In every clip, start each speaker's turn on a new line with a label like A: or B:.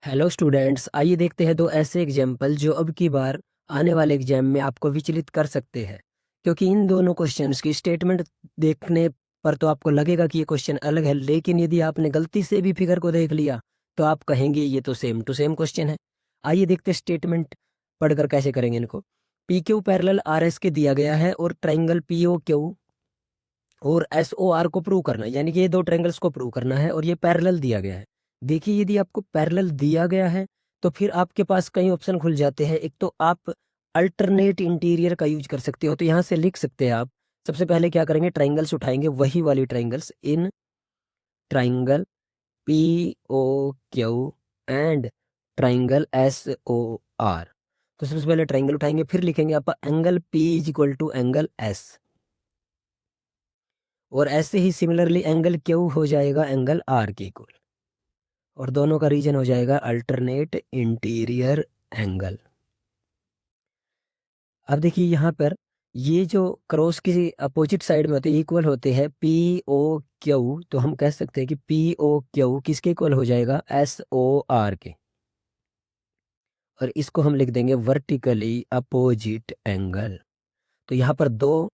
A: Hello students, आइए देखते हैं दो ऐसे एग्जाम्पल जो अब की बार आने वाले एग्जाम में आपको विचलित कर सकते हैं। क्योंकि इन दोनों क्वेश्चंस की स्टेटमेंट देखने पर तो आपको लगेगा कि ये क्वेश्चन अलग है, लेकिन यदि आपने गलती से भी फिगर को देख लिया तो आप कहेंगे ये तो सेम टू सेम क्वेश्चन है। आइए देखते हैं स्टेटमेंट पढ़कर कैसे करेंगे इनको। P Q parallel R S के दिया गया है और ट्राइंगल पी ओ क्यू और एस ओ आर को प्रूव करना है, यानी कि ये दो ट्रायंगल्स को प्रूव करना है और ये पैरेलल दिया गया है। देखिए, यदि आपको पैरेलल दिया गया है तो फिर आपके पास कई ऑप्शन खुल जाते हैं। एक तो आप अल्टरनेट इंटीरियर का यूज कर सकते हो, तो यहाँ से लिख सकते हैं आप। सबसे पहले क्या करेंगे, ट्राइंगल्स उठाएंगे, वही वाली triangles in triangle P O Q and triangle S O R. तो सबसे पहले ट्राइंगल उठाएंगे, फिर लिखेंगे आप angle P is equal to angle S, और ऐसे ही सिमिलरली एंगल क्यू हो जाएगा एंगल आर के इक्वल, और दोनों का रीजन हो जाएगा अल्टरनेट इंटीरियर एंगल। अब देखिए यहाँ पर ये जो क्रॉस की अपोजिट साइड में होते हैं, इक्वल होते हैं पी ओ क्यू, तो हम कह सकते हैं कि पी ओ क्यू किसके इक्वल हो जाएगा, एस ओ आर के। और इसको हम लिख देंगे वर्टिकली अपोजिट एंगल। तो यहाँ पर दो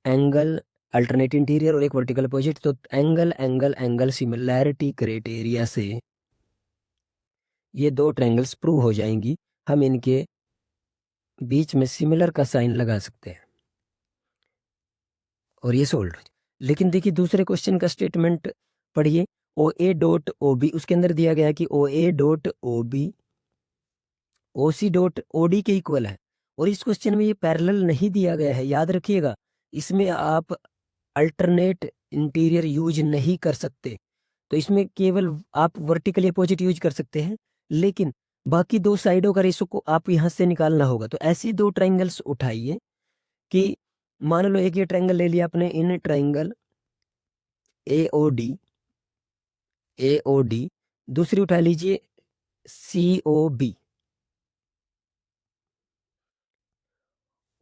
A: एंगल अल्टरनेट इंटीरियर और एक वर्टिकल अपोजिट, तो angle angle angle similarity criteria से ये दो ट्रायंगल्स प्रूव हो जाएंगी। हम इनके बीच में सिमिलर का साइन लगा सकते हैं और ये सोल्व हो जाए। लेकिन देखिए दूसरे क्वेश्चन का स्टेटमेंट पढ़िए। ओ ए डॉट ओ बी, उसके अंदर दिया गया है कि O A dot O B O C dot O D के इक्वल है, और इस क्वेश्चन में ये पैरेलल नहीं दिया गया है, याद रखिएगा। इसमें आप अल्टरनेट इंटीरियर यूज नहीं कर सकते, तो इसमें केवल आप वर्टिकली अपोजिट यूज कर सकते हैं, लेकिन बाकी दो साइडों का रेशो को आप यहां से निकालना होगा। तो ऐसे दो ट्रायंगल्स उठाइए कि मान लो एक ये ट्रायंगल ले लिया आपने, in triangle A O D, दूसरी उठा लीजिए सी ओ बी,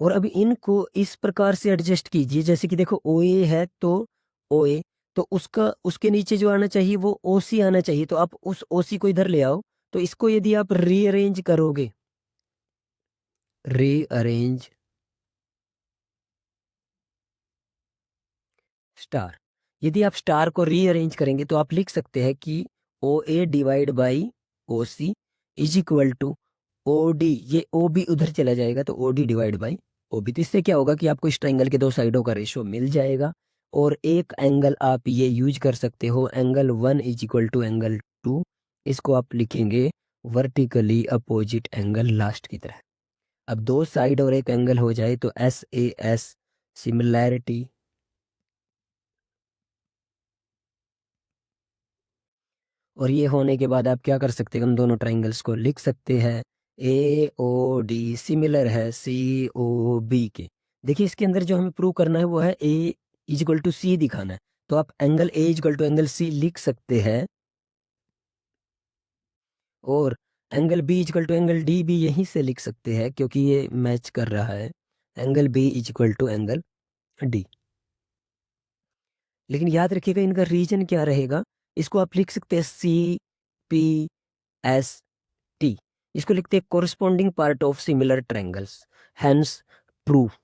A: और अब इनको इस प्रकार से एडजस्ट कीजिए जैसे कि देखो ओ ए है तो ओ ए, तो उसका उसके नीचे जो आना चाहिए वो ओ सी आना चाहिए, तो आप उस ओ सी को इधर ले आओ। तो इसको यदि आप रीअरेंज करोगे, रीअरेंज स्टार, यदि आप स्टार को रीअरेंज करेंगे तो आप लिख सकते हैं कि O A divide by O C is equal to O D, ये ओ बी उधर चला जाएगा तो O D divide by O B. तो इससे क्या होगा कि आपको इस ट्रायंगल के दो साइडों का रेशियो मिल जाएगा, और एक एंगल आप ये यूज कर सकते हो, angle 1 is equal to angle 2। इसको आप लिखेंगे वर्टिकली अपोजिट एंगल लास्ट की तरह। अब दो साइड और एक एंगल हो जाए तो एस ए एस सिमिलैरिटी, और ये होने के बाद आप क्या कर सकते हैं, उन दोनों ट्राइंगल्स को लिख सकते हैं ए ओ डी सिमिलर है सी ओ बी के। देखिए इसके अंदर जो हमें प्रूव करना है वो है A is equal to C दिखाना है, तो आप angle A is equal to angle C लिख सकते हैं, और angle B is equal to angle D भी यहीं से लिख सकते हैं क्योंकि ये मैच कर रहा है, angle B is equal to angle D. लेकिन याद रखिएगा इनका रीजन क्या रहेगा, इसको आप लिख सकते हैं सी पी एस टी, इसको लिखते हैं corresponding part of similar triangles, hence proof.